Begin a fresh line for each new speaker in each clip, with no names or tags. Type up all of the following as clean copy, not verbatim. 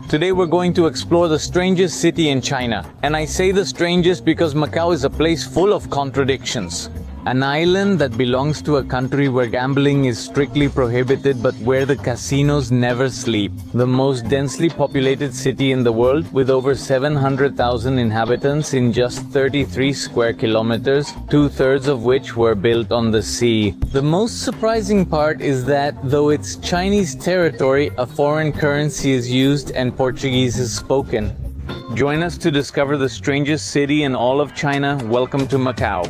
Today we're going to explore the strangest city in China. And I say the strangest because Macau is a place full of contradictions. An island that belongs to a country where gambling is strictly prohibited but where the casinos never sleep. The most densely populated city in the world with over 700,000 inhabitants in just 33 square kilometers, 2/3 of which were built on the sea. The most surprising part is that though it's Chinese territory, a foreign currency is used and Portuguese is spoken. Join us to discover the strangest city in all of China. Welcome to Macau.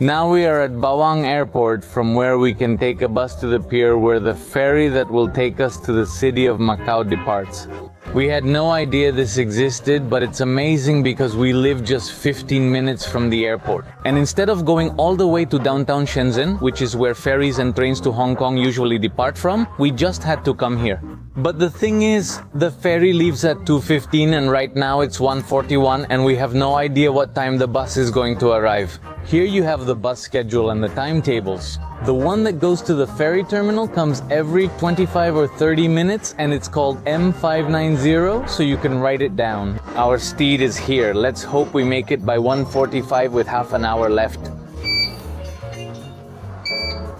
Now we are at Bawang Airport, from where we can take a bus to the pier where the ferry that will take us to the city of Macau departs. We had no idea this existed, but it's amazing because we live just 15 minutes from the airport. And instead of going all the way to downtown Shenzhen, which is where ferries and trains to Hong Kong usually depart from, we just had to come here. But the thing is, the ferry leaves at 2:15 and right now it's 1:41 and we have no idea what time the bus is going to arrive. Here you have the bus schedule and the timetables. The one that goes to the ferry terminal comes every 25 or 30 minutes and it's called M590, so you can write it down. Our steed is here. Let's hope we make it by 1:45 with half an hour left.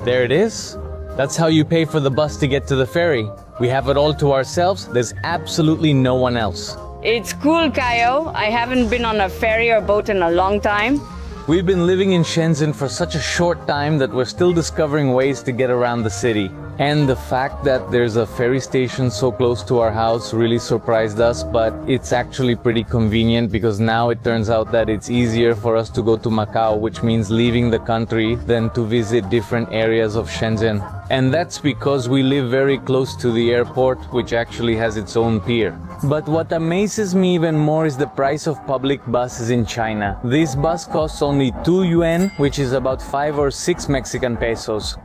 There it is. That's how you pay for the bus to get to the ferry. We have it all to ourselves. There's absolutely no one else.
It's cool, Kaio. I haven't been on a ferry or boat in a long time.
We've been living in Shenzhen for such a short time that we're still discovering ways to get around the city. And the fact that there's a ferry station so close to our house really surprised us, but it's actually pretty convenient because now it turns out that it's easier for us to go to Macau, which means leaving the country, than to visit different areas of Shenzhen. And that's because we live very close to the airport, which actually has its own pier. But what amazes me even more is the price of public buses in China. This bus costs only 2 yuan, which is about 5 or 6 Mexican pesos.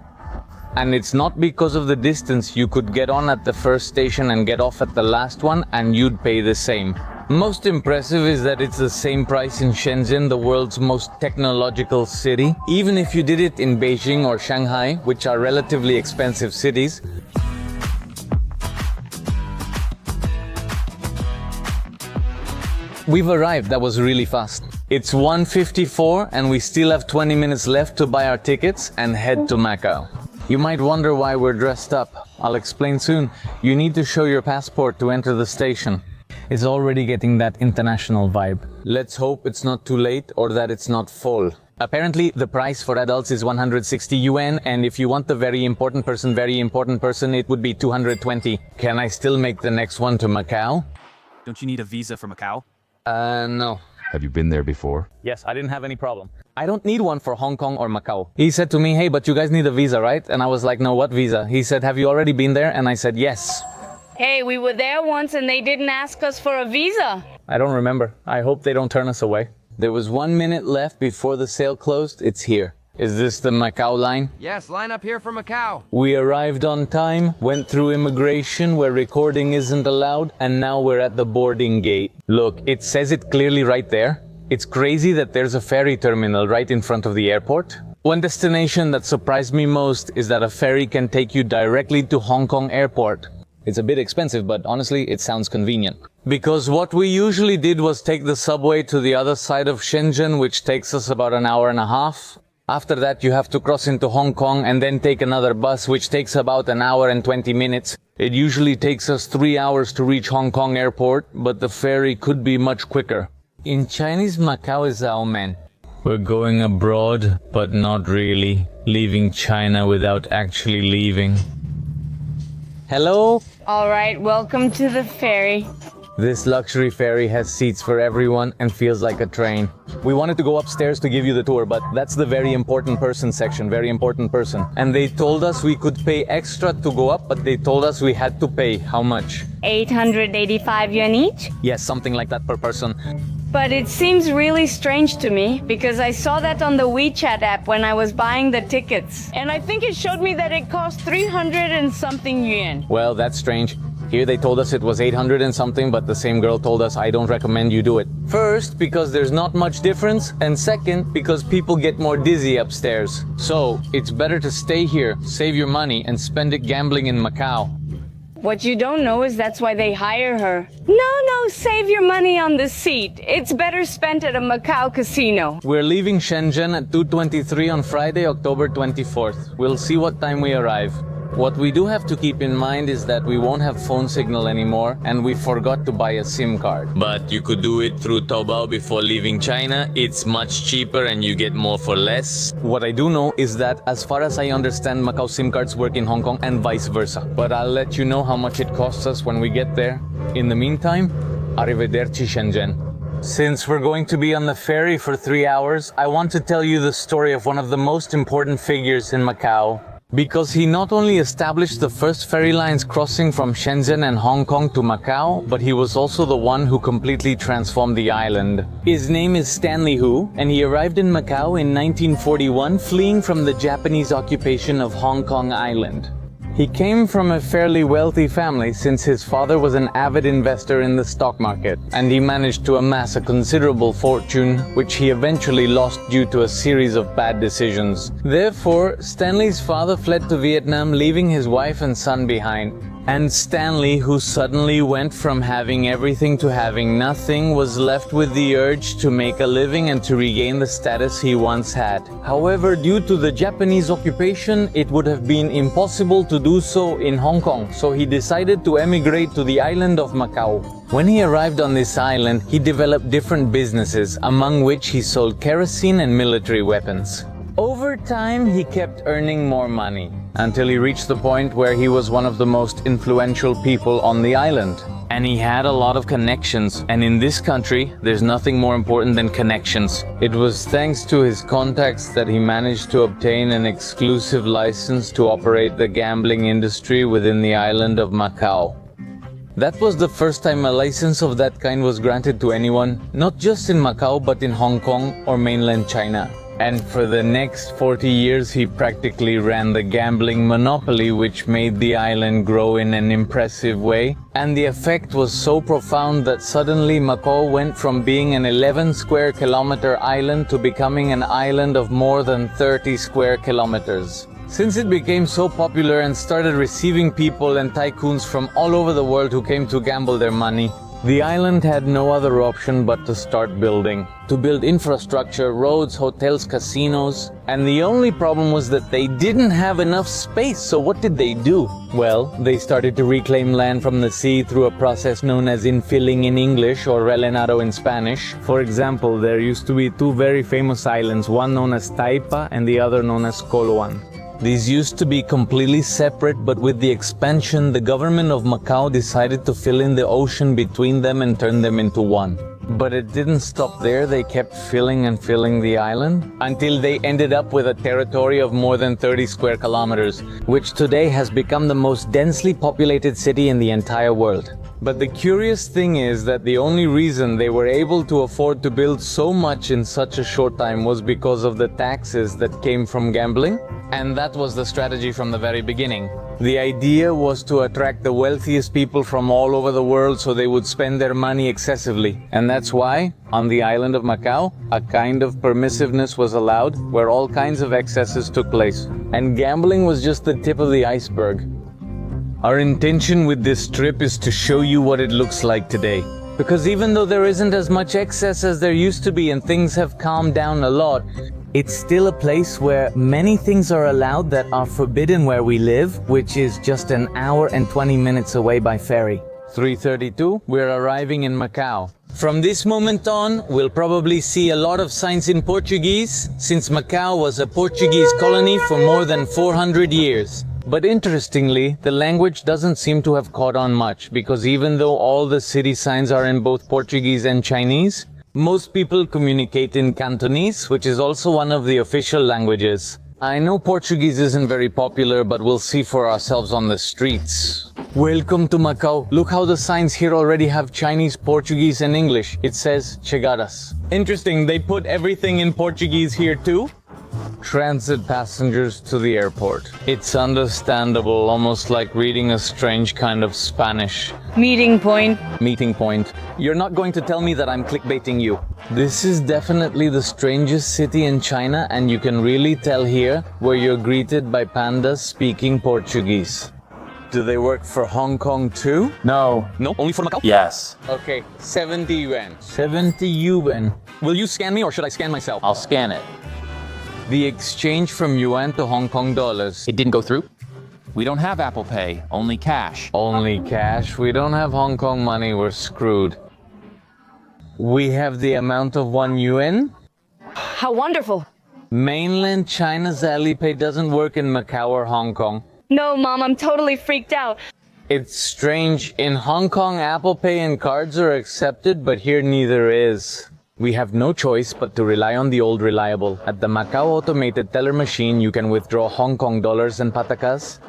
And it's not because of the distance. You could get on at the first station and get off at the last one and you'd pay the same. Most impressive is that it's the same price in Shenzhen, the world's most technological city. Even if you did it in Beijing or Shanghai, which are relatively expensive cities. We've arrived. That was really fast. It's 1:54 and we still have 20 minutes left to buy our tickets and head to Macau. You might wonder why we're dressed up. I'll explain soon. You need to show your passport to enter the station. It's already getting that international vibe. Let's hope it's not too late or that it's not full. Apparently, the price for adults is 160 yuan, and if you want the very important person, it would be 220. Can I still make the next one to Macau?
Don't you need a visa for Macau?
No.
Have you been there before?
Yes, I didn't have any problem. I don't need one for Hong Kong or Macau. He said to me, hey, but you guys need a visa, right? And I was like, no, what visa? He said, have you already been there? And I said, yes.
Hey, we were there once and they didn't ask us for a visa.
I don't remember. I hope they don't turn us away. There was 1 minute left before the sale closed. It's here. Is this the Macau line?
Yes, line up here for Macau.
We arrived on time, went through immigration where recording isn't allowed, and now we're at the boarding gate. Look, it says it clearly right there. It's crazy that there's a ferry terminal right in front of the airport. One destination that surprised me most is that a ferry can take you directly to Hong Kong airport. It's a bit expensive, but honestly, it sounds convenient. Because what we usually did was take the subway to the other side of Shenzhen, which takes us about an hour and a half. After that, you have to cross into Hong Kong and then take another bus, which takes about an hour and 20 minutes. It usually takes us 3 hours to reach Hong Kong airport, but the ferry could be much quicker. In Chinese, Macau is Xiaomen. We're going abroad, but not really. Leaving China without actually leaving. Hello?
All right, welcome to the ferry.
This luxury ferry has seats for everyone and feels like a train. We wanted to go upstairs to give you the tour, but that's the very important person section, very important person. And they told us we could pay extra to go up, but they told us we had to pay how much?
885 yuan each?
Yes, something like that per person.
But it seems really strange to me because I saw that on the WeChat app when I was buying the tickets. And I think it showed me that it cost 300 and something yuan.
Well, that's strange. Here they told us it was 800 and something, but the same girl told us I don't recommend you do it. First, because there's not much difference, and second, because people get more dizzy upstairs. So, it's better to stay here, save your money, and spend it gambling in Macau.
What you don't know is that's why they hire her. No, save your money on the seat. It's better spent at a Macau casino.
We're leaving Shenzhen at 2:23 on Friday, October 24th. We'll see what time we arrive. What we do have to keep in mind is that we won't have phone signal anymore, and we forgot to buy a SIM card. But you could do it through Taobao before leaving China. It's much cheaper and you get more for less. What I do know is that, as far as I understand, Macau SIM cards work in Hong Kong and vice versa. But I'll let you know how much it costs us when we get there. In the meantime, arrivederci Shenzhen. Since we're going to be on the ferry for 3 hours, I want to tell you the story of one of the most important figures in Macau. Because he not only established the first ferry lines crossing from Shenzhen and Hong Kong to Macau, but he was also the one who completely transformed the island. His name is Stanley Hu, and he arrived in Macau in 1941, fleeing from the Japanese occupation of Hong Kong Island. He came from a fairly wealthy family since his father was an avid investor in the stock market, and he managed to amass a considerable fortune, which he eventually lost due to a series of bad decisions. Therefore, Stanley's father fled to Vietnam, leaving his wife and son behind. And Stanley, who suddenly went from having everything to having nothing, was left with the urge to make a living and to regain the status he once had. However, due to the Japanese occupation, it would have been impossible to do so in Hong Kong, so he decided to emigrate to the island of Macau. When he arrived on this island, he developed different businesses, among which he sold kerosene and military weapons. Over time, he kept earning more money, until he reached the point where he was one of the most influential people on the island. And he had a lot of connections, and in this country, there's nothing more important than connections. It was thanks to his contacts that he managed to obtain an exclusive license to operate the gambling industry within the island of Macau. That was the first time a license of that kind was granted to anyone, not just in Macau but in Hong Kong or mainland China. And for the next 40 years, he practically ran the gambling monopoly, which made the island grow in an impressive way. And the effect was so profound that suddenly Macau went from being an 11 square kilometer island to becoming an island of more than 30 square kilometers. Since it became so popular and started receiving people and tycoons from all over the world who came to gamble their money, the island had no other option but to start building. To build infrastructure, roads, hotels, casinos. And the only problem was that they didn't have enough space, so what did they do? Well, they started to reclaim land from the sea through a process known as infilling in English or relenado in Spanish. For example, there used to be two very famous islands, one known as Taipa and the other known as Coloan. These used to be completely separate, but with the expansion, the government of Macau decided to fill in the ocean between them and turn them into one. But it didn't stop there. They kept filling and filling the island until they ended up with a territory of more than 30 square kilometers, which today has become the most densely populated city in the entire world. But the curious thing is that the only reason they were able to afford to build so much in such a short time was because of the taxes that came from gambling. And that was the strategy from the very beginning. The idea was to attract the wealthiest people from all over the world so they would spend their money excessively. And that's why, on the island of Macau, a kind of permissiveness was allowed where all kinds of excesses took place. And gambling was just the tip of the iceberg. Our intention with this trip is to show you what it looks like today. Because even though there isn't as much excess as there used to be and things have calmed down a lot, it's still a place where many things are allowed that are forbidden where we live, which is just an hour and 20 minutes away by ferry. 3:32, we're arriving in Macau. From this moment on, we'll probably see a lot of signs in Portuguese, since Macau was a Portuguese colony for more than 400 years. But interestingly, the language doesn't seem to have caught on much, because even though all the city signs are in both Portuguese and Chinese, most people communicate in Cantonese, which is also one of the official languages. I know Portuguese isn't very popular, but we'll see for ourselves on the streets. Welcome to Macau. Look how the signs here already have Chinese, Portuguese, and English. It says Chegadas. Interesting, they put everything in Portuguese here too? transit passengers to the airport. It's understandable, almost like reading a strange kind of Spanish.
Meeting point.
Meeting point. You're not going to tell me that I'm clickbaiting you. This is definitely the strangest city in China, and you can really tell here where you're greeted by pandas speaking Portuguese. Do they work for Hong Kong too?
No. No, only for Macau?
Yes.
Okay, 70 yuan. 70 yuan.
Will you scan me or should I scan myself?
I'll scan it.
The exchange from yuan to Hong Kong dollars.
It didn't go through?
We don't have Apple Pay, only cash.
Only cash. We don't have Hong Kong money, we're screwed. We have the amount of 1 yuan.
How wonderful.
Mainland China's Alipay doesn't work in Macau or Hong Kong.
No, Mom, I'm totally freaked out.
It's strange. In Hong Kong, Apple Pay and cards are accepted, but here neither is. We have no choice but to rely on the old reliable. At the Macau automated teller machine, you can withdraw Hong Kong dollars and patakas.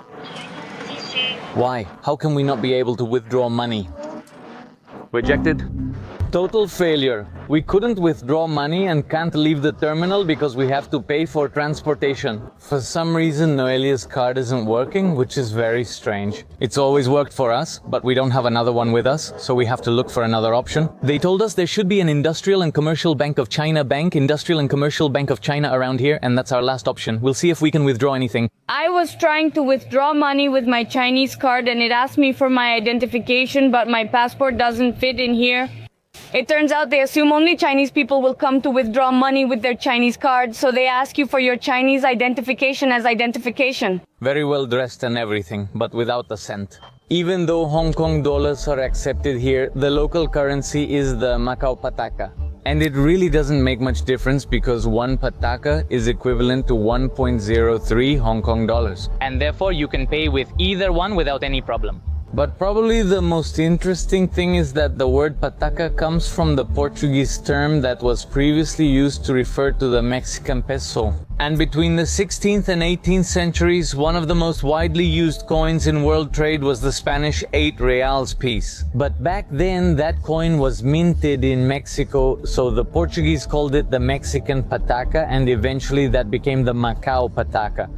Why? How can we not be able to withdraw money?
Rejected?
Total failure. We couldn't withdraw money and can't leave the terminal because we have to pay for transportation. For some reason, Noelia's card isn't working, which is very strange. It's always worked for us, but we don't have another one with us, so we have to look for another option. They told us there should be an Industrial and Commercial Bank of China bank, Industrial and Commercial Bank of China around here, and that's our last option. We'll see if we can withdraw anything.
I was trying to withdraw money with my Chinese card and it asked me for my identification, but my passport doesn't fit in here. It turns out they assume only Chinese people will come to withdraw money with their Chinese cards, so they ask you for your Chinese identification as identification.
Very well dressed and everything, but without a cent. Even though Hong Kong dollars are accepted here, the local currency is the Macau pataka. And it really doesn't make much difference because 1 pataka is equivalent to 1.03 Hong Kong dollars.
And therefore you can pay with either one without any problem.
But probably the most interesting thing is that the word pataka comes from the Portuguese term that was previously used to refer to the Mexican peso. And between the 16th and 18th centuries, one of the most widely used coins in world trade was the Spanish 8 reals piece. But back then, that coin was minted in Mexico, so the Portuguese called it the Mexican pataka, and eventually that became the Macau pataka.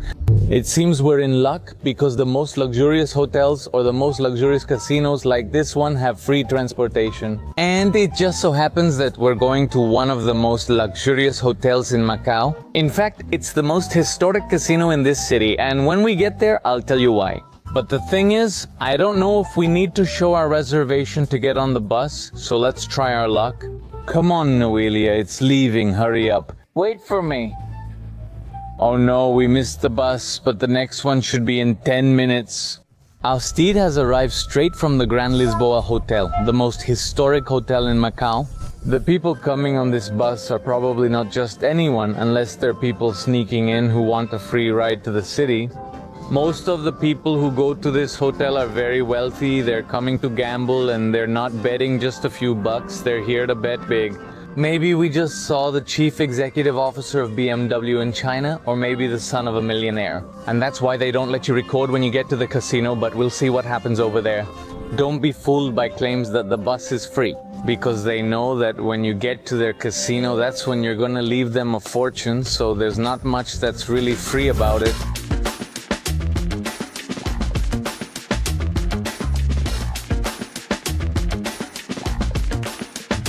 It seems we're in luck because the most luxurious hotels or the most luxurious casinos like this one have free transportation. And it just so happens that we're going to one of the most luxurious hotels in Macau. In fact, it's the most historic casino in this city, and when we get there, I'll tell you why. But the thing is, I don't know if we need to show our reservation to get on the bus, so let's try our luck. Come on, Noelia, it's leaving, hurry up. Wait for me. Oh no, we missed the bus, but the next one should be in 10 minutes. Our steed has arrived straight from the Grand Lisboa Hotel, the most historic hotel in Macau. The people coming on this bus are probably not just anyone, unless they're people sneaking in who want a free ride to the city. Most of the people who go to this hotel are very wealthy, they're coming to gamble, and they're not betting just a few bucks, they're here to bet big. Maybe we just saw the chief executive officer of BMW in China, or maybe the son of a millionaire. And that's why they don't let you record when you get to the casino, but we'll see what happens over there. Don't be fooled by claims that the bus is free, because they know that when you get to their casino, that's when you're gonna leave them a fortune, so there's not much that's really free about it.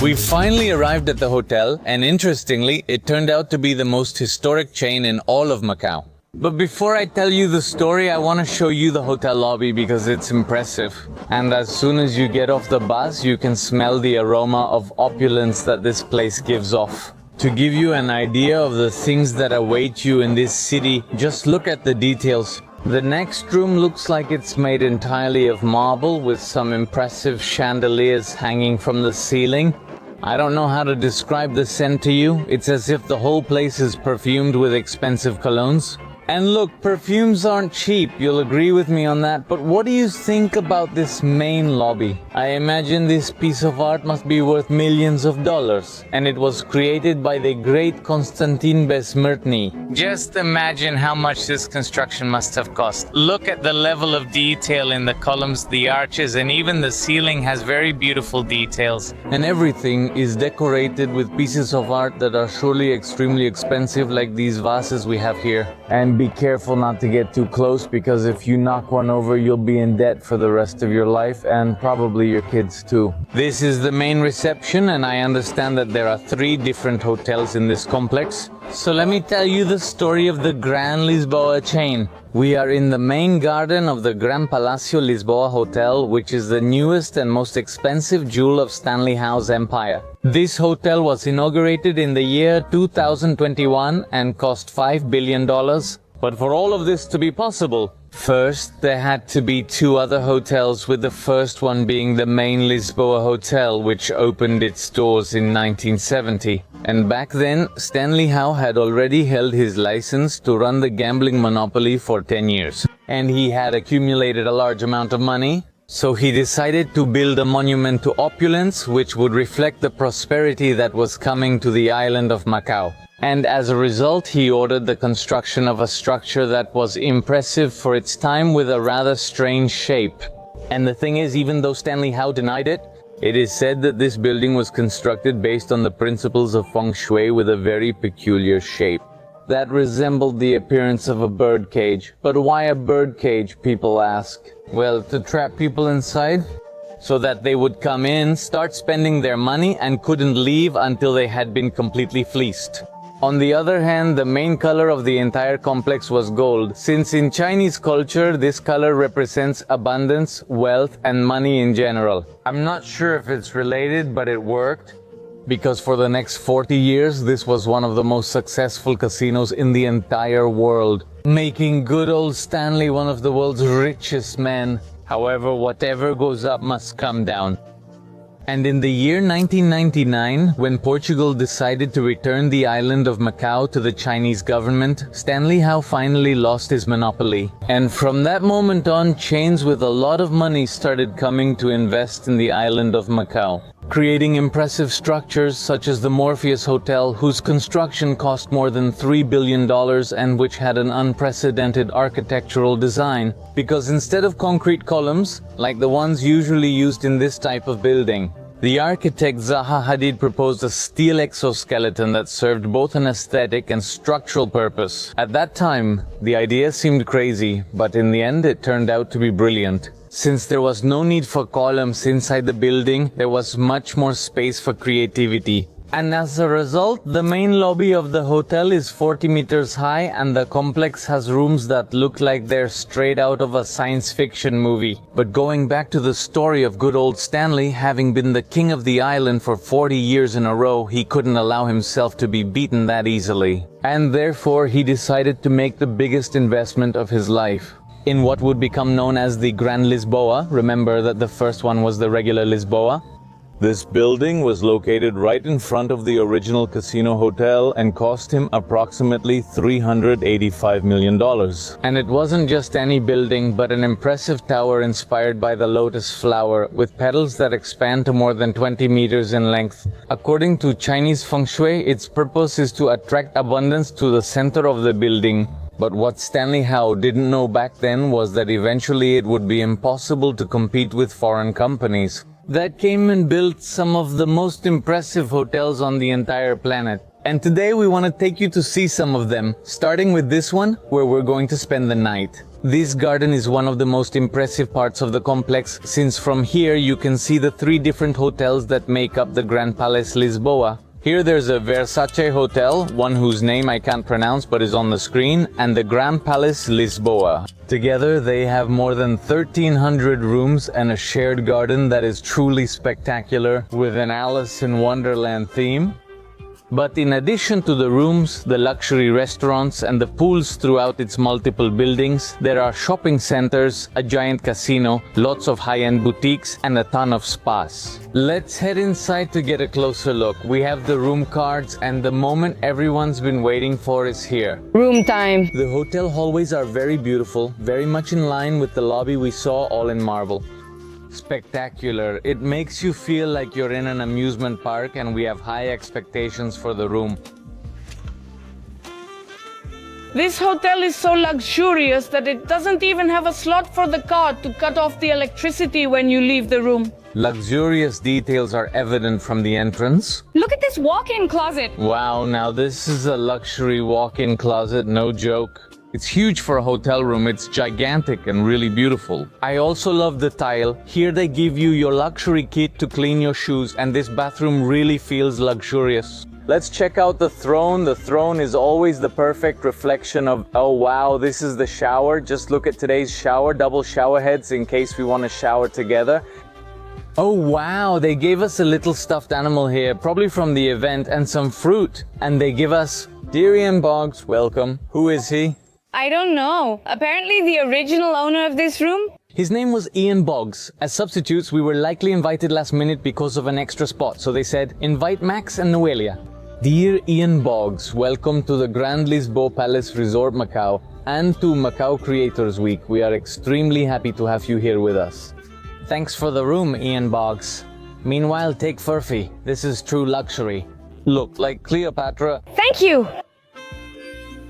We finally arrived at the hotel, and interestingly, it turned out to be the most historic chain in all of Macau. But before I tell you the story, I want to show you the hotel lobby because it's impressive. And as soon as you get off the bus, you can smell the aroma of opulence that this place gives off. To give you an idea of the things that await you in this city, just look at the details. The next room looks like it's made entirely of marble with some impressive chandeliers hanging from the ceiling. I don't know how to describe the scent to you. It's as if the whole place is perfumed with expensive colognes. And look, perfumes aren't cheap, you'll agree with me on that, but what do you think about this main lobby? I imagine this piece of art must be worth millions of dollars, and it was created by the great Konstantin Besmrtny. Just imagine how much this construction must have cost. Look at the level of detail in the columns, the arches, and even the ceiling has very beautiful details. And everything is decorated with pieces of art that are surely extremely expensive, like these vases we have here. And be careful not to get too close, because if you knock one over, you'll be in debt for the rest of your life, and probably your kids too. This is the main reception, and I understand that there are 3 different hotels in this complex. So let me tell you the story of the Gran Lisboa chain. We are in the main garden of the Gran Palacio Lisboa Hotel, which is the newest and most expensive jewel of Stanley Howe's empire. This hotel was inaugurated in the year 2021 and cost $5 billion. But for all of this to be possible, first there had to be 2 other hotels, with the first one being the main Lisboa Hotel, which opened its doors in 1970. And back then, Stanley Howe had already held his license to run the gambling monopoly for 10 years. And he had accumulated a large amount of money, so he decided to build a monument to opulence which would reflect the prosperity that was coming to the island of Macau. And as a result, he ordered the construction of a structure that was impressive for its time with a rather strange shape. And the thing is, even though Stanley Howe denied it, it is said that this building was constructed based on the principles of feng shui with a very peculiar shape that resembled the appearance of a bird cage. But why a bird cage, people ask? Well, to trap people inside, so that they would come in, start spending their money, and couldn't leave until they had been completely fleeced. On the other hand, the main color of the entire complex was gold, since in Chinese culture this color represents abundance, wealth, and money in general. I'm not sure if it's related, but it worked, because for the next 40 years this was one of the most successful casinos in the entire world, making good old Stanley one of the world's richest men. However, whatever goes up must come down. And in the year 1999, when Portugal decided to return the island of Macau to the Chinese government, Stanley Howe finally lost his monopoly. And from that moment on, chains with a lot of money started coming to invest in the island of Macau, creating impressive structures such as the Morpheus Hotel, whose construction cost more than $3 billion and which had an unprecedented architectural design, because instead of concrete columns, like the ones usually used in this type of building, the architect Zaha Hadid proposed a steel exoskeleton that served both an aesthetic and structural purpose. At that time, the idea seemed crazy, but in the end it turned out to be brilliant. Since there was no need for columns inside the building, there was much more space for creativity. And as a result, the main lobby of the hotel is 40 meters high, and the complex has rooms that look like they're straight out of a science fiction movie. But going back to the story of good old Stanley, having been the king of the island for 40 years in a row, he couldn't allow himself to be beaten that easily. And therefore, he decided to make the biggest investment of his life in what would become known as the Gran Lisboa. Remember that the first one was the regular Lisboa? This building was located right in front of the original casino hotel and cost him approximately $385 million. And it wasn't just any building, but an impressive tower inspired by the lotus flower, with petals that expand to more than 20 meters in length. According to Chinese feng shui, its purpose is to attract abundance to the center of the building. But what Stanley Howe didn't know back then was that eventually it would be impossible to compete with foreign companies that came and built some of the most impressive hotels on the entire planet. And today we want to take you to see some of them, starting with this one, where we're going to spend the night. This garden is one of the most impressive parts of the complex, since from here you can see the 3 different hotels that make up the Grand Palace Lisboa. Here there's a Versace hotel, one whose name I can't pronounce but is on the screen, and the Grand Palace Lisboa. Together they have more than 1,300 rooms and a shared garden that is truly spectacular, with an Alice in Wonderland theme. But in addition to the rooms, the luxury restaurants, and the pools throughout its multiple buildings, there are shopping centers, a giant casino, lots of high-end boutiques, and a ton of spas. Let's head inside to get a closer look. We have the room cards, and the moment everyone's been waiting for is here.
Room time.
The hotel hallways are very beautiful, very much in line with the lobby we saw, all in marble. Spectacular. It makes you feel like you're in an amusement park, and we have high expectations for the room.
This hotel is so luxurious that it doesn't even have a slot for the car to cut off the electricity when you leave the room.
Luxurious details are evident from the entrance.
Look at this walk-in closet.
Wow, now this is a luxury walk-in closet, no joke. It's huge for a hotel room. It's gigantic and really beautiful. I also love the tile. Here they give you your luxury kit to clean your shoes, and this bathroom really feels luxurious. Let's check out the throne. The throne is always the perfect reflection of, oh wow, this is the shower. Just look at today's shower, double shower heads in case we want to shower together. Oh wow, they gave us a little stuffed animal here, probably from the event, and some fruit. And they give us, dear Ian Boggs, welcome. Who is he?
I don't know. Apparently the original owner of this room?
His name was Ian Boggs. As substitutes, we were likely invited last minute because of an extra spot, so they said, invite Max and Noelia. Dear Ian Boggs, welcome to the Grand Lisboa Palace Resort Macau and to Macau Creators Week. We are extremely happy to have you here with us. Thanks for the room, Ian Boggs. Meanwhile, take Furphy. This is true luxury. Look like Cleopatra.
Thank you.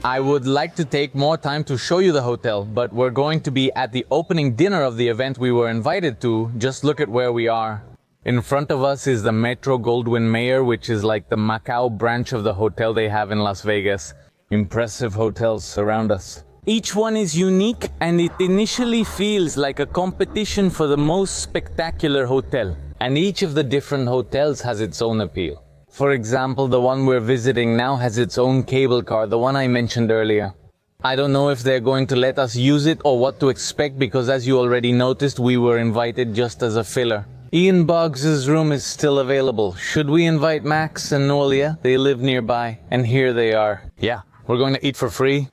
I would like to take more time to show you the hotel, but we're going to be at the opening dinner of the event we were invited to. Just look at where we are. In front of us is the Metro Goldwyn Mayer, which is like the Macau branch of the hotel they have in Las Vegas. Impressive hotels surround us. Each one is unique, and it initially feels like a competition for the most spectacular hotel. And each of the different hotels has its own appeal. For example, the one we're visiting now has its own cable car, the one I mentioned earlier. I don't know if they're going to let us use it or what to expect, because as you already noticed, we were invited just as a filler. Ian Boggs' room is still available. Should we invite Max and Noelia? They live nearby, and here they are. Yeah, we're going to eat for free.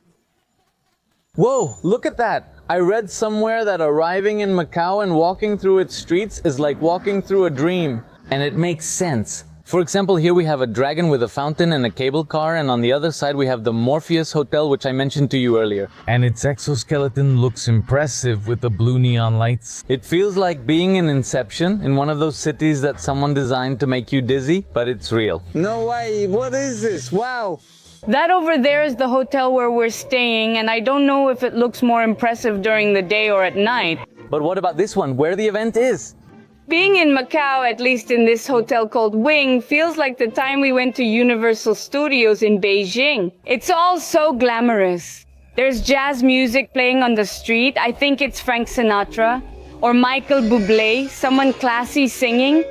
Whoa, look at that! I read somewhere that arriving in Macau and walking through its streets is like walking through a dream. And it makes sense. For example, here we have a dragon with a fountain and a cable car, and on the other side we have the Morpheus Hotel, which I mentioned to you earlier. And its exoskeleton looks impressive with the blue neon lights. It feels like being in Inception, in one of those cities that someone designed to make you dizzy, but it's real. No way, what is this? Wow!
That over there is the hotel where we're staying, and I don't know if it looks more impressive during the day or at night.
But what about this one, where the event is?
Being in Macau, at least in this hotel called Wing, feels like the time we went to Universal Studios in Beijing. It's all so glamorous. There's jazz music playing on the street. I think it's Frank Sinatra. Or Michael Bublé, someone classy singing.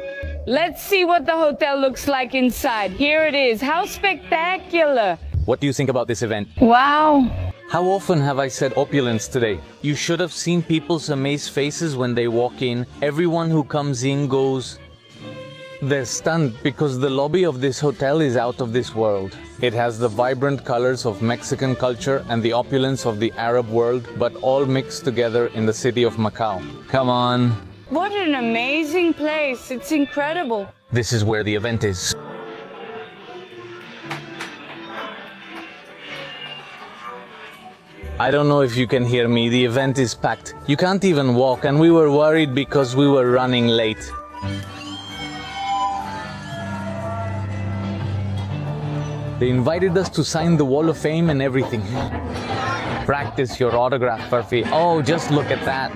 Let's see what the hotel looks like inside. Here it is. How spectacular!
What do you think about this event?
Wow!
How often have I said opulence today? You should have seen people's amazed faces when they walk in. Everyone who comes in goes... They're stunned because the lobby of this hotel is out of this world. It has the vibrant colors of Mexican culture and the opulence of the Arab world, but all mixed together in the city of Macau. Come on.
What an amazing place. It's incredible.
This is where the event is. I don't know if you can hear me, the event is packed. You can't even walk, and we were worried because we were running late. They invited us to sign the Wall of Fame and everything. Practice your autograph, Furphy. Oh, just look at that.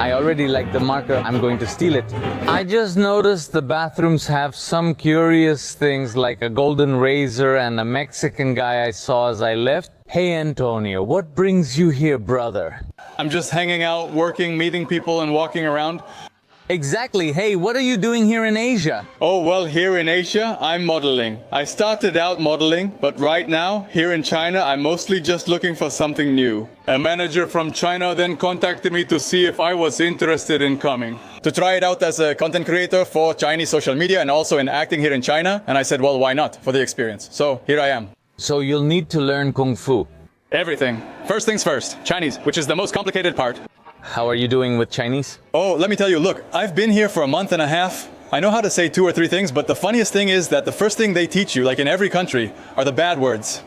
I already like the marker, I'm going to steal it. I just noticed the bathrooms have some curious things like a golden razor and a Mexican guy I saw as I left. Hey Antonio, what brings you here, brother?
I'm just hanging out, working, meeting people, and walking around.
Exactly. Hey, what are you doing here in Asia?
Oh, well, here in Asia, I'm modeling. I started out modeling, but right now, here in China, I'm mostly just looking for something new. A manager from China then contacted me to see if I was interested in coming. To try it out as a content creator for Chinese social media and also in acting here in China. And I said, well, why not for the experience? So here I am.
So you'll need to learn Kung Fu.
Everything. First things first, Chinese, which is the most complicated part.
How are you doing with Chinese?
Oh, let me tell you, look, I've been here for a month and a half. I know how to say 2 or 3 things, but the funniest thing is that the first thing they teach you, like in every country, are the bad words.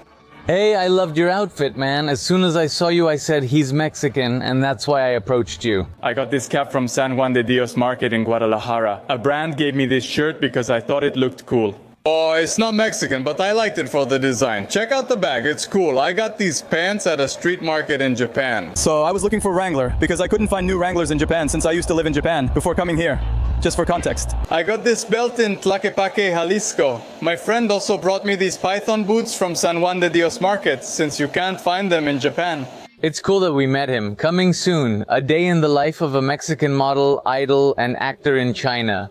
Hey, I loved your outfit, man. As soon as I saw you, I said, he's Mexican, and that's why I approached you.
I got this cap from San Juan de Dios Market in Guadalajara. A brand gave me this shirt because I thought it looked cool. Oh, it's not Mexican, but I liked it for the design. Check out the bag, it's cool. I got these pants at a street market in Japan. So I was looking for Wrangler because I couldn't find new Wranglers in Japan since I used to live in Japan before coming here. Just for context. I got this belt in Tlaquepaque, Jalisco. My friend also brought me these python boots from San Juan de Dios Market since you can't find them in Japan.
It's cool that we met him. Coming soon, a day in the life of a Mexican model, idol, and actor in China.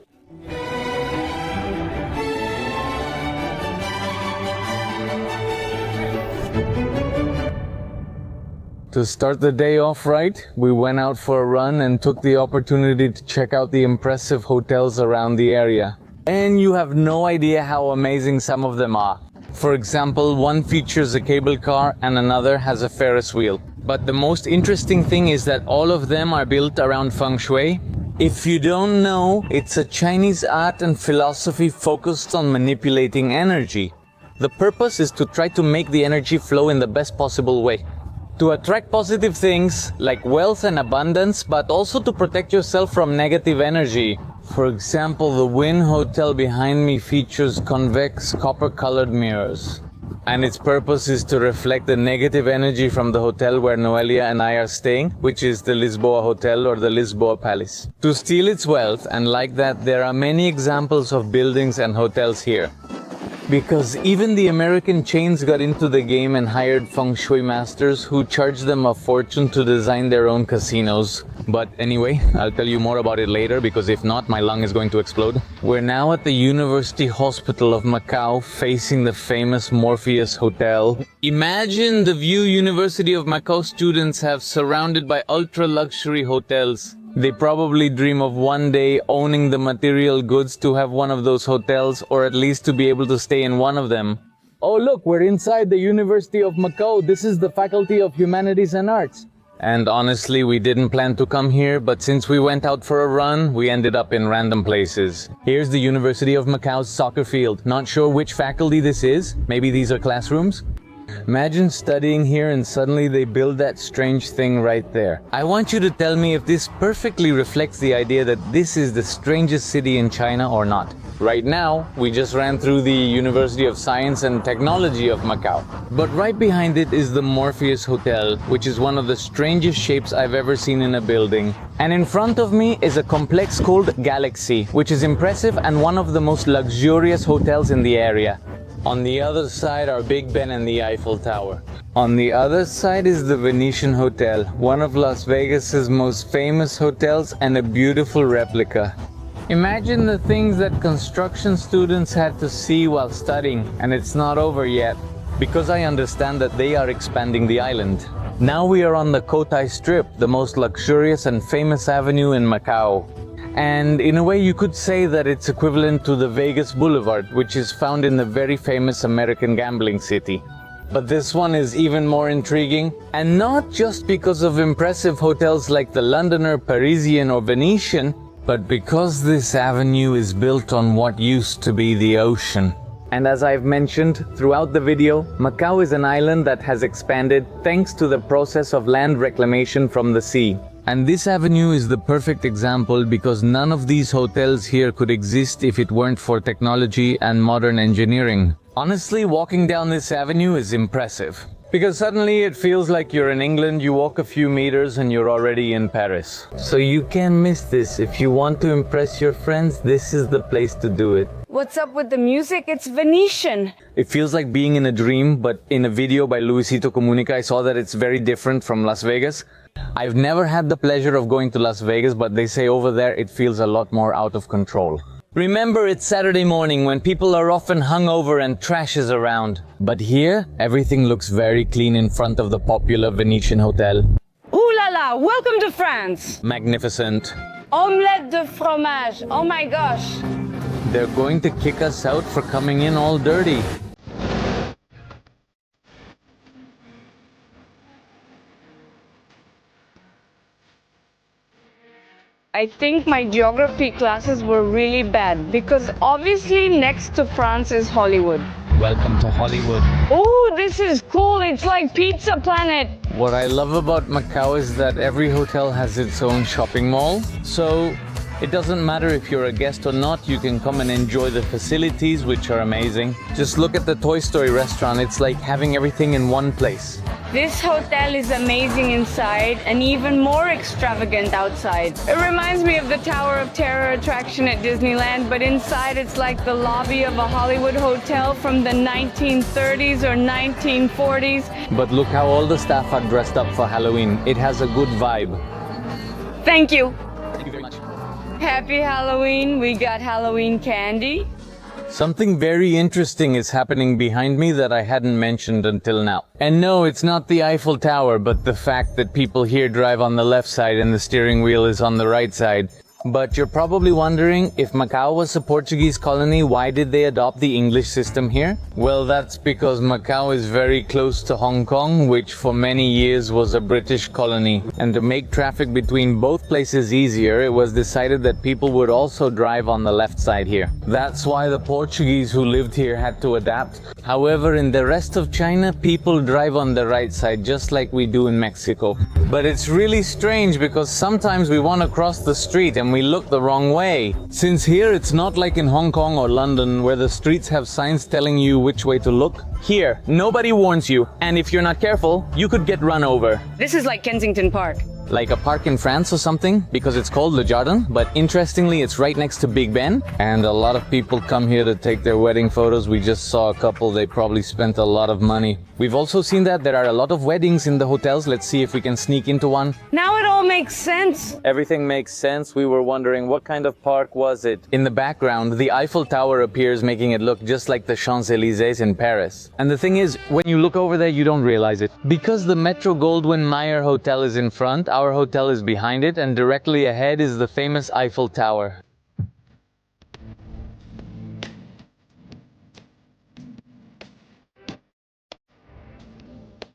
To start the day off right, we went out for a run and took the opportunity to check out the impressive hotels around the area. And you have no idea how amazing some of them are. For example, one features a cable car and another has a Ferris wheel. But the most interesting thing is that all of them are built around feng shui. If you don't know, it's a Chinese art and philosophy focused on manipulating energy. The purpose is to try to make the energy flow in the best possible way. To attract positive things like wealth and abundance, but also to protect yourself from negative energy. For example, the Wynn Hotel behind me features convex copper-colored mirrors. And its purpose is to reflect the negative energy from the hotel where Noelia and I are staying, which is the Lisboa Hotel or the Lisboa Palace. To steal its wealth, and like that, there are many examples of buildings and hotels here. Because even the American chains got into the game and hired feng shui masters who charged them a fortune to design their own casinos. But anyway, I'll tell you more about it later because if not, my lung is going to explode. We're now at the University Hospital of Macau facing the famous Morpheus Hotel. Imagine the view University of Macau students have surrounded by ultra-luxury hotels. They probably dream of one day owning the material goods to have one of those hotels, or at least to be able to stay in one of them. Oh look, we're inside the University of Macau. This is the Faculty of Humanities and Arts. And honestly, we didn't plan to come here, but since we went out for a run, we ended up in random places. Here's the University of Macau's soccer field. Not sure which faculty this is. Maybe these are classrooms? Imagine studying here and suddenly they build that strange thing right there. I want you to tell me if this perfectly reflects the idea that this is the strangest city in China or not. Right now, we just ran through the University of Science and Technology of Macau. But right behind it is the Morpheus Hotel, which is one of the strangest shapes I've ever seen in a building. And in front of me is a complex called Galaxy, which is impressive and one of the most luxurious hotels in the area. On the other side are Big Ben and the Eiffel Tower. On the other side is the Venetian Hotel, one of Las Vegas's most famous hotels and a beautiful replica. Imagine the things that construction students had to see while studying, and it's not over yet, because I understand that they are expanding the island. Now we are on the Cotai Strip, the most luxurious and famous avenue in Macau. And in a way you could say that it's equivalent to the Vegas Boulevard, which is found in the very famous American gambling city. But this one is even more intriguing, and not just because of impressive hotels like the Londoner, Parisian or Venetian, but because this avenue is built on what used to be the ocean. And as I've mentioned throughout the video, Macau is an island that has expanded thanks to the process of land reclamation from the sea. And this avenue is the perfect example because none of these hotels here could exist if it weren't for technology and modern engineering. Honestly, walking down this avenue is impressive. Because suddenly it feels like you're in England, you walk a few meters and you're already in Paris. So you can't miss this. If you want to impress your friends, this is the place to do it.
What's up with the music? It's Venetian.
It feels like being in a dream, but in a video by Luisito Comunica, I saw that it's very different from Las Vegas. I've never had the pleasure of going to Las Vegas, but they say over there it feels a lot more out of control. Remember, it's Saturday morning when people are often hungover and trash is around. But here, everything looks very clean in front of the popular Venetian hotel.
Ooh la la, welcome to France.
Magnificent.
Omelette de fromage. Oh my gosh.
They're going to kick us out for coming in all dirty.
I think my geography classes were really bad because obviously next to France is Hollywood.
Welcome to Hollywood.
Oh, this is cool. It's like Pizza Planet.
What I love about Macau is that every hotel has its own shopping mall. So it doesn't matter if you're a guest or not, you can come and enjoy the facilities, which are amazing. Just look at the Toy Story restaurant. It's like having everything in one place.
This hotel is amazing inside and even more extravagant outside. It reminds me of the Tower of Terror attraction at Disneyland, but inside it's like the lobby of a Hollywood hotel from the 1930s or 1940s.
But look how all the staff are dressed up for Halloween. It has a good vibe.
Thank you.
Thank you very much.
Happy Halloween. We got Halloween candy.
Something very interesting is happening behind me that I hadn't mentioned until now. And no, it's not the Eiffel Tower, but the fact that people here drive on the left side and the steering wheel is on the right side. But you're probably wondering, if Macau was a Portuguese colony, why did they adopt the English system here? Well, that's because Macau is very close to Hong Kong, which for many years was a British colony. And to make traffic between both places easier, it was decided that people would also drive on the left side here. That's why the Portuguese who lived here had to adapt. However, in the rest of China, people drive on the right side, just like we do in Mexico. But it's really strange because sometimes we want to cross the street and we look the wrong way. Since here it's not like in Hong Kong or London where the streets have signs telling you which way to look. Here, nobody warns you, and if you're not careful, you could get run over.
This is like Kensington Park.
Like a park in France or something, because it's called Le Jardin, but interestingly it's right next to Big Ben, and a lot of people come here to take their wedding photos. We just saw a couple, they probably spent a lot of money. We've also seen that there are a lot of weddings in the hotels. Let's see if we can sneak into one.
Now it all makes sense.
Everything makes sense. We were wondering what kind of park was it. In the background, the Eiffel Tower appears, making it look just like the Champs-Élysées in Paris. And the thing is, when you look over there, you don't realize it. Because the Metro-Goldwyn-Mayer Hotel is in front, our hotel is behind it, and directly ahead is the famous Eiffel Tower.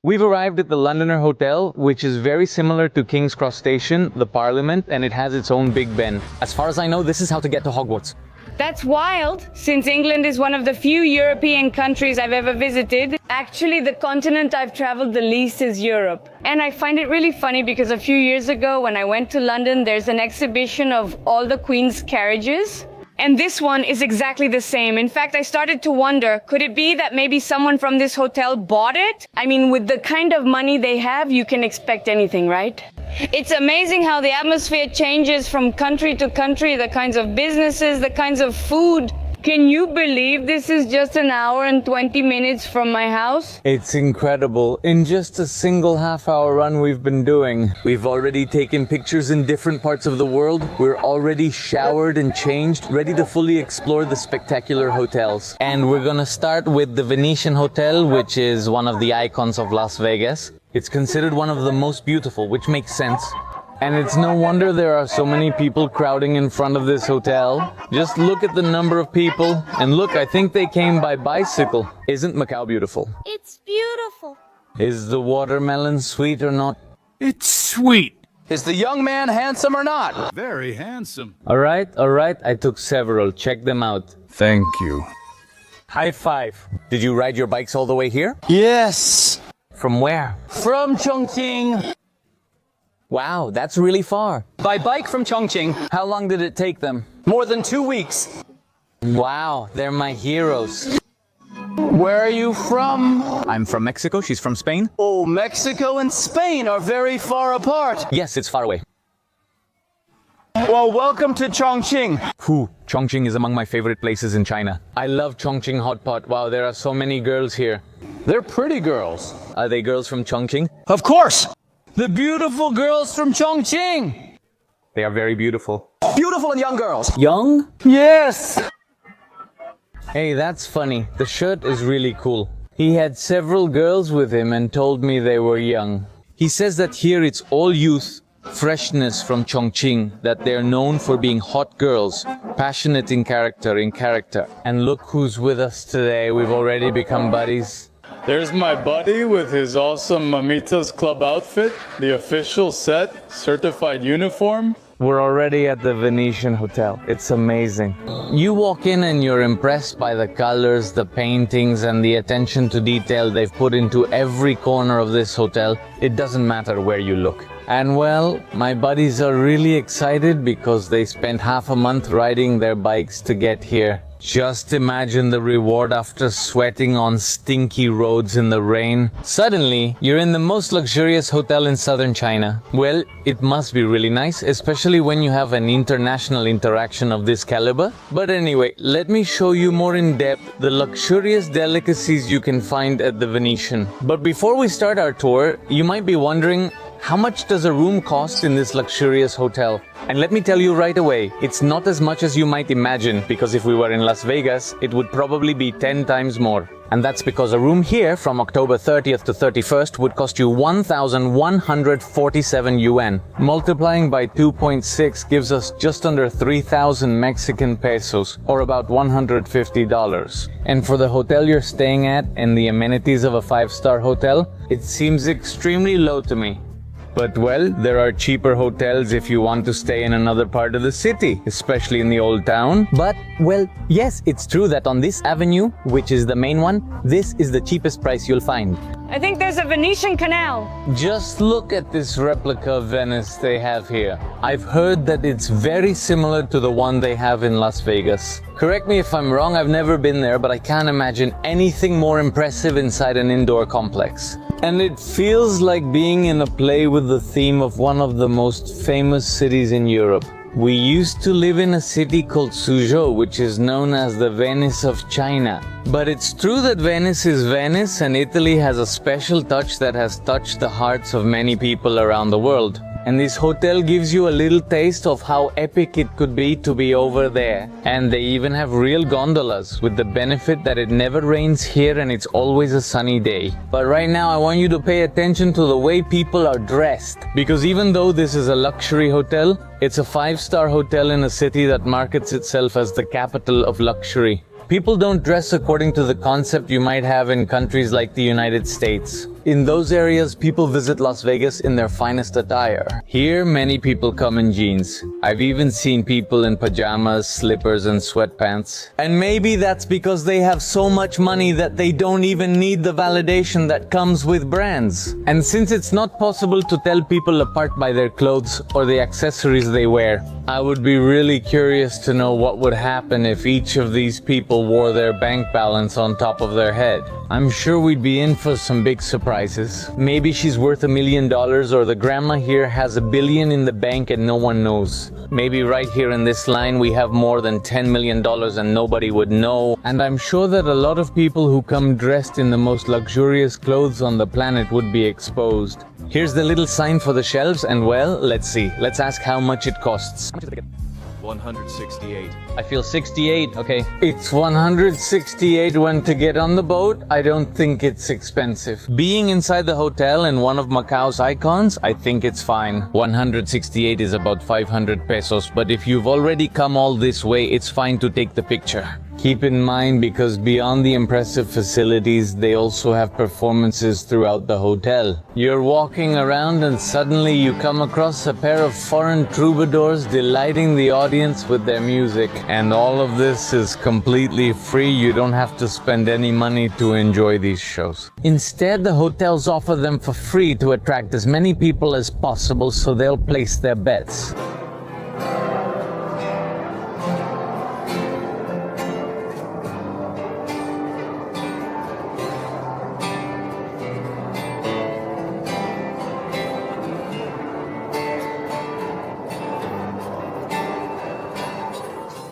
We've arrived at the Londoner Hotel, which is very similar to King's Cross Station, the Parliament, and it has its own Big Ben.
As far as I know, this is how to get to Hogwarts.
That's wild, since England is one of the few European countries I've ever visited. Actually, the continent I've traveled the least is Europe. And I find it really funny because a few years ago when I went to London, there's an exhibition of all the Queen's carriages. And this one is exactly the same. In fact, I started to wonder, could it be that maybe someone from this hotel bought it? I mean, with the kind of money they have, you can expect anything, right? It's amazing how the atmosphere changes from country to country, the kinds of businesses, the kinds of food. Can you believe this is just an hour and 20 minutes from my house?
It's incredible. In just a single half-hour run we've been doing, we've already taken pictures in different parts of the world. We're already showered and changed, ready to fully explore the spectacular hotels. And we're gonna start with the Venetian Hotel, which is one of the icons of Las Vegas. It's considered one of the most beautiful, which makes sense. And it's no wonder there are so many people crowding in front of this hotel. Just look at the number of people. And look, I think they came by bicycle. Isn't Macau beautiful?
It's beautiful.
Is the watermelon sweet or not?
It's sweet.
Is the young man handsome or not?
Very handsome.
Alright, I took several. Check them out.
Thank you.
High five. Did you ride your bikes all the way here?
Yes.
From where?
From Chongqing.
Wow, that's really far.
By bike from Chongqing.
How long did it take them?
More than 2 weeks.
Wow, they're my heroes.
Where are you from?
I'm from Mexico, she's from Spain.
Oh, Mexico and Spain are very far apart.
Yes, it's far away.
Well, welcome to Chongqing.
Phew, Chongqing is among my favorite places in China. I love Chongqing hot pot. Wow, there are so many girls here.
They're pretty girls.
Are they girls from Chongqing?
Of course. The beautiful girls from Chongqing.
They are very beautiful.
Beautiful and young girls.
Young?
Yes.
Hey, that's funny. The shirt is really cool. He had several girls with him and told me they were young. He says that here it's all youth, freshness from Chongqing, that they're known for being hot girls, passionate in character. And look who's with us today. We've already become buddies.
There's my buddy with his awesome Mamita's Club outfit, the official set, certified uniform.
We're already at the Venetian Hotel. It's amazing. You walk in and you're impressed by the colors, the paintings, and the attention to detail they've put into every corner of this hotel. It doesn't matter where you look. And well, my buddies are really excited because they spent half a month riding their bikes to get here. Just imagine the reward after sweating on stinky roads in the rain. Suddenly, you're in the most luxurious hotel in southern China. Well, it must be really nice, especially when you have an international interaction of this caliber. But anyway, let me show you more in depth the luxurious delicacies you can find at the Venetian. But before we start our tour, you might be wondering, how much does a room cost in this luxurious hotel? And let me tell you right away, it's not as much as you might imagine, because if we were in Las Vegas, it would probably be 10 times more. And that's because a room here from October 30th to 31st would cost you 1,147 yuan. Multiplying by 2.6 gives us just under 3,000 Mexican pesos, or about $150. And for the hotel you're staying at and the amenities of a 5-star hotel, it seems extremely low to me. But well, there are cheaper hotels if you want to stay in another part of the city, especially in the old town. But, well, yes, it's true that on this avenue, which is the main one, this is the cheapest price you'll find.
I think there's a Venetian canal.
Just look at this replica of Venice they have here. I've heard that it's very similar to the one they have in Las Vegas. Correct me if I'm wrong, I've never been there, but I can't imagine anything more impressive inside an indoor complex. And it feels like being in a play with the theme of one of the most famous cities in Europe. We used to live in a city called Suzhou, which is known as the Venice of China. But it's true that Venice is Venice, and Italy has a special touch that has touched the hearts of many people around the world. And this hotel gives you a little taste of how epic it could be to be over there. And they even have real gondolas, with the benefit that it never rains here and it's always a sunny day. But right now I want you to pay attention to the way people are dressed. Because even though this is a luxury hotel, it's a 5-star hotel in a city that markets itself as the capital of luxury. People don't dress according to the concept you might have in countries like the United States. In those areas, people visit Las Vegas in their finest attire. Here, many people come in jeans. I've even seen people in pajamas, slippers, and sweatpants. And maybe that's because they have so much money that they don't even need the validation that comes with brands. And since it's not possible to tell people apart by their clothes or the accessories they wear, I would be really curious to know what would happen if each of these people wore their bank balance on top of their head. I'm sure we'd be in for some big surprises. Maybe she's worth $1 million, or the grandma here has $1 billion in the bank and no one knows. Maybe right here in this line we have more than $10 million and nobody would know. And I'm sure that a lot of people who come dressed in the most luxurious clothes on the planet would be exposed. Here's the little sign for the shelves, and well, let's see. Let's ask how much it costs.
How much is the ticket? 168.
I feel 68, okay.
It's 168 when to get on the boat. I don't think it's expensive. Being inside the hotel and one of Macau's icons, I think it's fine. 168 is about 500 pesos, but if you've already come all this way, it's fine to take the picture. Keep in mind, because beyond the impressive facilities, they also have performances throughout the hotel. You're walking around and suddenly you come across a pair of foreign troubadours delighting the audience with their music. And all of this is completely free. You don't have to spend any money to enjoy these shows. Instead, the hotels offer them for free to attract as many people as possible, so they'll place their bets.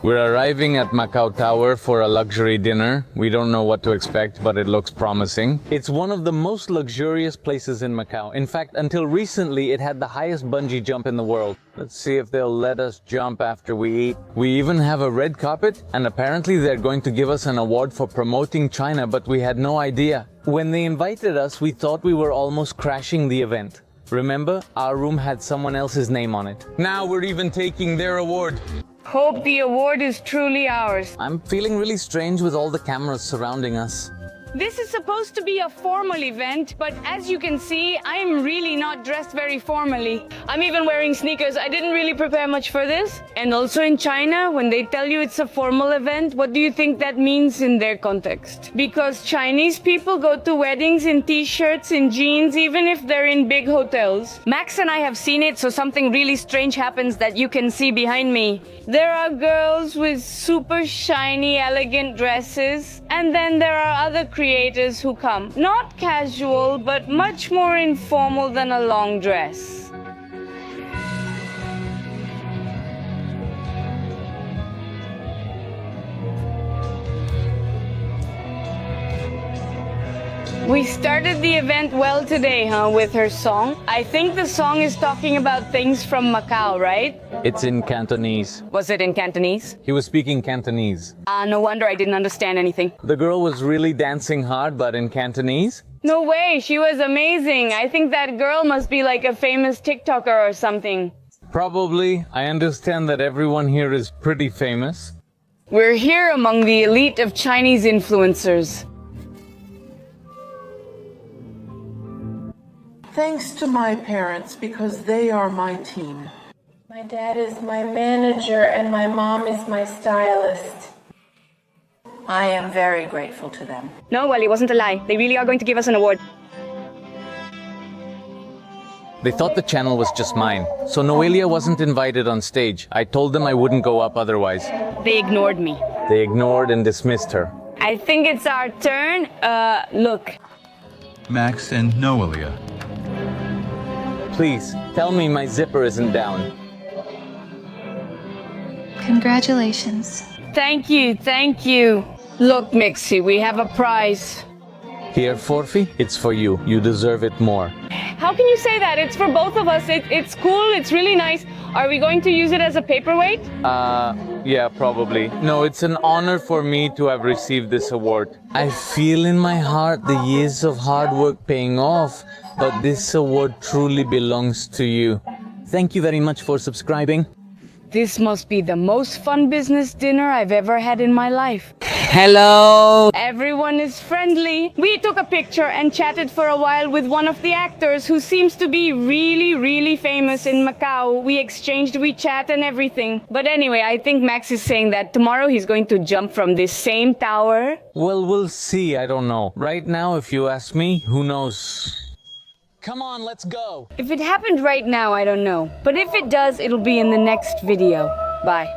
We're arriving at Macau Tower for a luxury dinner. We don't know what to expect, but it looks promising. It's one of the most luxurious places in Macau. In fact, until recently, it had the highest bungee jump in the world. Let's see if they'll let us jump after we eat. We even have a red carpet, and apparently they're going to give us an award for promoting China, but we had no idea. When they invited us, we thought we were almost crashing the event. Remember, our room had someone else's name on it. Now we're even taking their award.
Hope the award is truly ours.
I'm feeling really strange with all the cameras surrounding us.
This is supposed to be a formal event, but as you can see, I am really not dressed very formally. I'm even wearing sneakers. I didn't really prepare much for this. And also in China, when they tell you it's a formal event, what do you think that means in their context? Because Chinese people go to weddings in t-shirts, in jeans, even if they're in big hotels. Max and I have seen it, so something really strange happens that you can see behind me. There are girls with super shiny, elegant dresses, and then there are other creators who come. Not casual, but much more informal than a long dress. We started the event well today, with her song. I think the song is talking about things from Macau, right?
It's in Cantonese.
Was it in Cantonese?
He was speaking Cantonese.
No wonder I didn't understand anything.
The girl was really dancing hard, but in Cantonese?
No way, she was amazing. I think that girl must be like a famous TikToker or something.
Probably. I understand that everyone here is pretty famous.
We're here among the elite of Chinese influencers.
Thanks to my parents, because they are my team.
My dad is my manager and my mom is my stylist.
I am very grateful to them.
No, well, it wasn't a lie. They really are going to give us an award.
They thought the channel was just mine, so Noelia wasn't invited on stage. I told them I wouldn't go up otherwise.
They ignored me.
They ignored and dismissed her.
I think it's our turn. Look.
Max and Noelia.
Please, tell me my zipper isn't down.
Congratulations.
Thank you, thank you. Look, Mixie, we have a prize.
Here, Forfy, it's for you. You deserve it more.
How can you say that? It's for both of us. It's cool, it's really nice. Are we going to use it as a paperweight?
Yeah, probably. No, it's an honor for me to have received this award. I feel in my heart the years of hard work paying off, but this award truly belongs to you. Thank you very much for subscribing.
This must be the most fun business dinner I've ever had in my life.
Hello!
Everyone is friendly. We took a picture and chatted for a while with one of the actors who seems to be really famous in Macau. We exchanged WeChat and everything. But anyway, I think Max is saying that tomorrow he's going to jump from this same tower.
Well, we'll see. I don't know. Right now, if you ask me, who knows? Come on, let's go!
If it happened right now, I don't know. But if it does, it'll be in the next video. Bye.